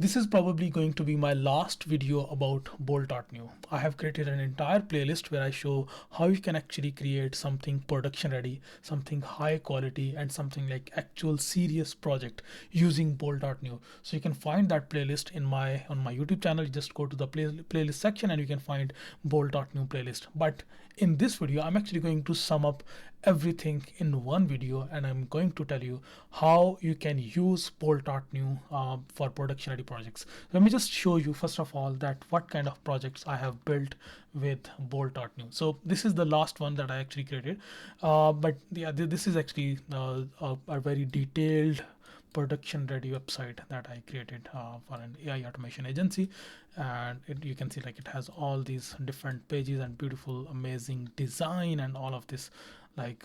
This is probably going to be my last video about Bolt.new. I have created an entire playlist where I show how you can actually create something production ready, something high quality, and something like actual serious project using Bolt.new. So you can find that playlist on my YouTube channel. You just go to the playlist section and you can find Bolt.new playlist. But in this video, I'm actually going to sum up everything in one video, and I'm going to tell you how you can use Bolt.new for production ready projects. Let me just show you first of all that what kind of projects I have built with Bolt.new. So this is the last one that I actually created, but yeah, this is actually a very detailed production ready website that I created for an AI automation agency, and you can see like it has all these different pages and beautiful amazing design and all of this like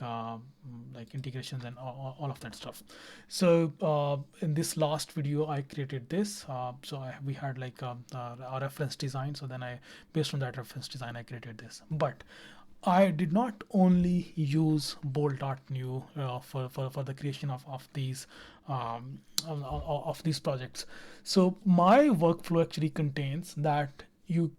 integrations and all of that stuff. So in this last video I created this, we had like a reference design, so then I based on that reference design I created this. But I did not only use Bolt.new for the creation of these projects. So my workflow actually contains that you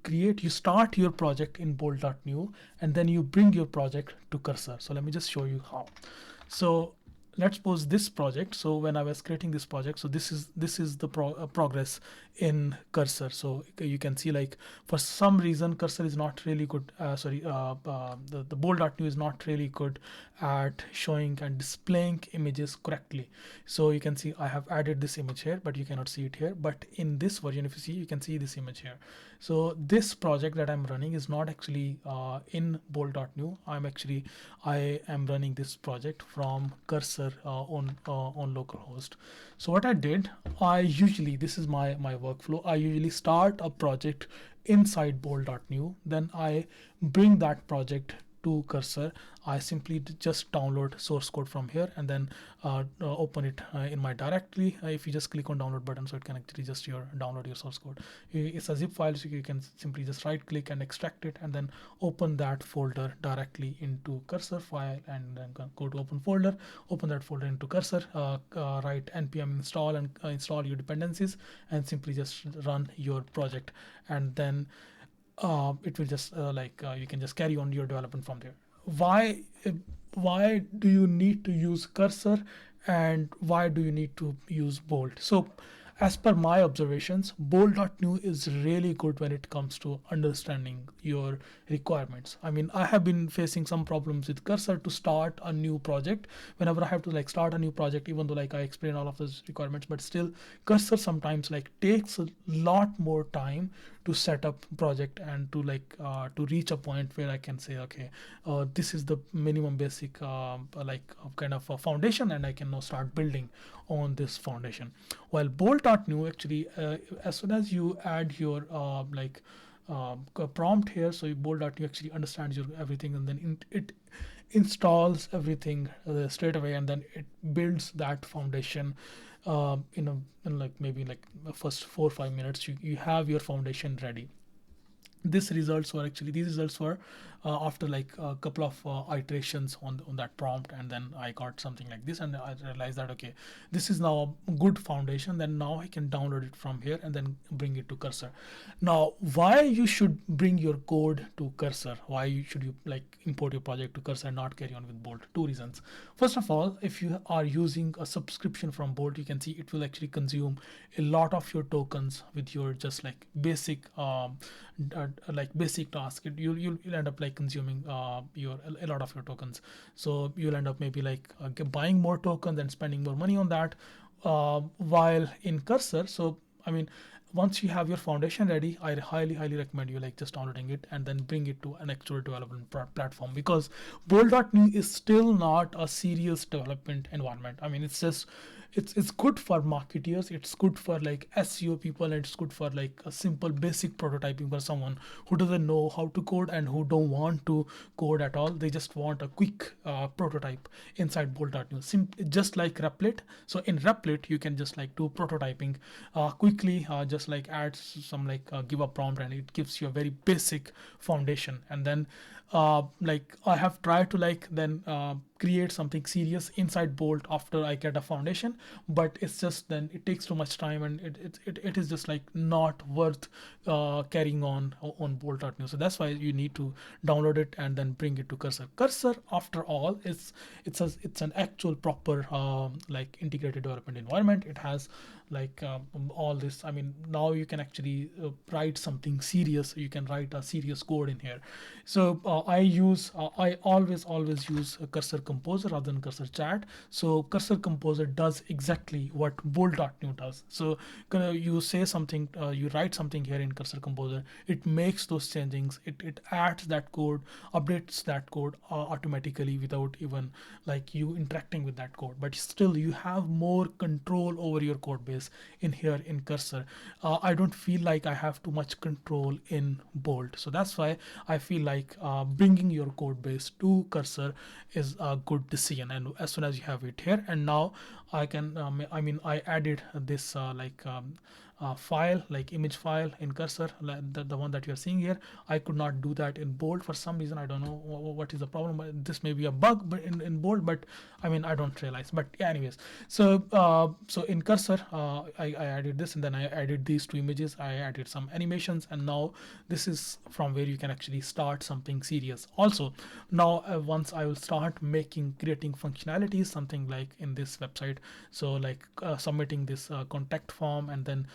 start your project in Bolt.new and then you bring your project to Cursor. So let me just show you how. So let's suppose this project. So when I was creating this project, so this is the progress in Cursor. So you can see like for some reason Cursor is not really good. The Bolt.new is not really good at showing and displaying images correctly. So you can see I have added this image here, but you cannot see it here. But in this version, if you see, you can see this image here. So this project that I'm running is not actually in Bolt.new. I am running this project from Cursor on localhost. So what I did, this is my workflow. I usually start a project inside Bolt.new, then I bring that project to Cursor. I simply just download source code from here and then open it in my directory. If you just click on download button, so it can actually just download your source code. It's a zip file, so you can simply just right click and extract it and then open that folder directly into Cursor file, and then go to open folder, open that folder into Cursor, write npm install and install your dependencies, and simply just run your project, and then it will just you can just carry on your development from there. Why do you need to use Cursor, and why do you need to use Bolt? So as per my observations, Bolt.new is really good when it comes to understanding your requirements. I mean, I have been facing some problems with Cursor to start a new project. Whenever I have to like start a new project, even though like I explain all of those requirements, but still Cursor sometimes like takes a lot more time to set up project and to to reach a point where I can say, okay, this is the minimum basic kind of a foundation, and I can now start building on this foundation. While Bolt.new actually, as soon as you add your prompt here, so Bolt.new actually understands your everything, and then it installs everything straight away, and then it builds that foundation in maybe like the first 4 or 5 minutes. You have your foundation ready. These results were after like a couple of iterations on that prompt, and then I got something like this, and I realized that okay, this is now a good foundation. Then now I can download it from here and then bring it to Cursor. Now, why you should bring your code to Cursor? Why should you like import your project to Cursor and not carry on with Bolt? Two reasons. First of all, if you are using a subscription from Bolt, you can see it will actually consume a lot of your tokens with your just like basic basic task. You'll end up like consuming a lot of your tokens. So you'll end up maybe like buying more tokens and spending more money on that. While in Cursor, so I mean, once you have your foundation ready, I highly recommend you like just downloading it and then bring it to an actual development platform, because Bolt.new is still not a serious development environment. I mean, it's good for marketeers, it's good for like SEO people, and it's good for like a simple basic prototyping for someone who doesn't know how to code and who don't want to code at all. They just want a quick prototype inside Bolt.new, just like Replit. So in Replit, you can just like do prototyping quickly, just like add some give a prompt, and it gives you a very basic foundation. And then I have tried to create something serious inside Bolt after I get a foundation, but it's just then it takes too much time, and it is just like not worth carrying on Bolt.new. So that's why you need to download it and then bring it to Cursor. Cursor, after all, is it's an actual proper like integrated development environment. It has like all this. I mean, now you can actually write something serious. You can write a serious code in here. So I always use Cursor Composer rather than Cursor Chat. So Cursor Composer does exactly what Bolt.new does. So you say something, you write something here in Cursor Composer, it makes those changings, it adds that code, updates that code automatically without even like you interacting with that code. But still you have more control over your code base in here in Cursor. I don't feel like I have too much control in Bolt. So that's why I feel like bringing your code base to Cursor is a good decision. And as soon as you have it here, and now I can, I added this file, like image file in Cursor, like the one that you're seeing here. I could not do that in Bolt for some reason. I don't know what is the problem. This may be a bug but in Bolt, but I mean, I don't realize. But yeah, anyways, so in Cursor, I added this, and then I added these two images. I added some animations, and now this is from where you can actually start something serious. Also, now once I will start creating functionalities, something like in this website, so like submitting this contact form, and then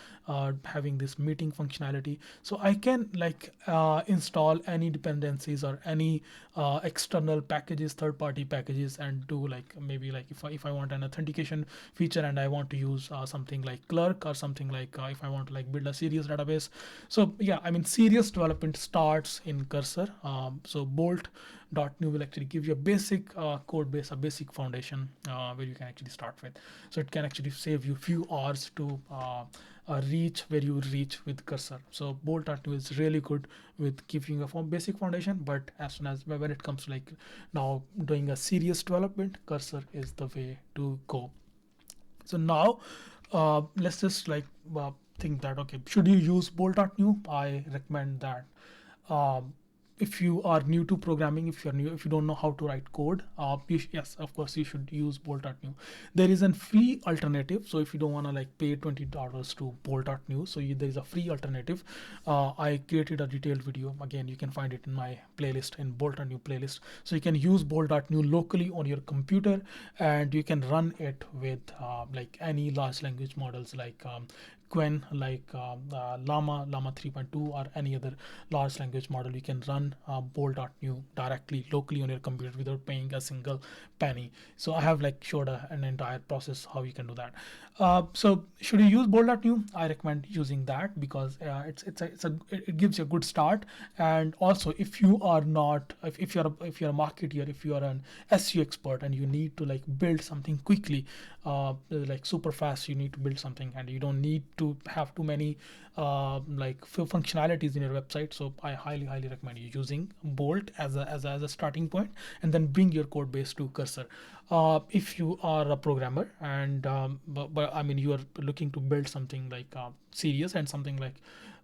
having this meeting functionality. So I can like install any dependencies or any external packages, third-party packages, and do like maybe like if I want an authentication feature and I want to use something like Clerk, or something like if I want to like build a serious database. So yeah, I mean, serious development starts in Cursor. So Bolt.new will actually give you a basic code base, a basic foundation where you can actually start with. So it can actually save you few hours to reach where you reach with Cursor. So Bolt.new is really good with giving a basic foundation, but as soon as when it comes to like now doing a serious development, Cursor is the way to go. So now let's just like think that, okay, should you use Bolt.new? I recommend that um, if you are new to programming, if you don't know how to write code, yes, of course you should use Bolt.new. There is a free alternative. So if you don't want to like pay $20 to Bolt.new, so there is a free alternative. I created a detailed video. Again, you can find it in my playlist, in Bolt.new playlist. So you can use Bolt.new locally on your computer, and you can run it with like any large language models like Quen, like Llama 3.2, or any other large language model. You can run Bolt.new directly locally on your computer without paying a single penny. So I have like showed an entire process how you can do that. So should you use Bolt.new? I recommend using that because it gives you a good start. And also, if you are not, if you're a marketer, if you are an SEO expert and you need to like build something quickly, like super fast, you need to build something and you don't need to have too many functionalities in your website. So I highly recommend you using Bolt as a starting point, and then bring your code base to Cursor. If you are a programmer and but I mean, you are looking to build something like serious and something like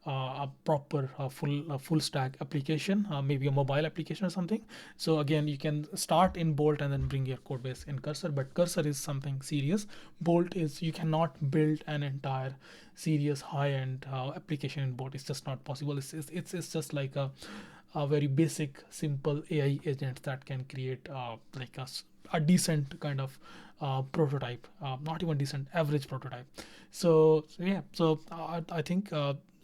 a proper full stack application, maybe a mobile application or something. So again, you can start in Bolt and then bring your code base in Cursor. But Cursor is something serious. Bolt is, you cannot build an entire serious high-end application in Bolt. It's just not possible. It's just like a very basic simple AI agent that can create like a decent kind of prototype, not even decent, average prototype. So yeah, so I think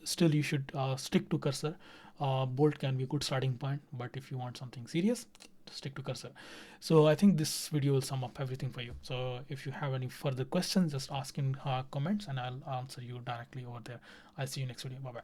still you should stick to Cursor. Bolt can be a good starting point, but if you want something serious, stick to Cursor. So I think this video will sum up everything for you. So if you have any further questions, just ask in comments and I'll answer you directly over there. I'll see you next video. Bye bye.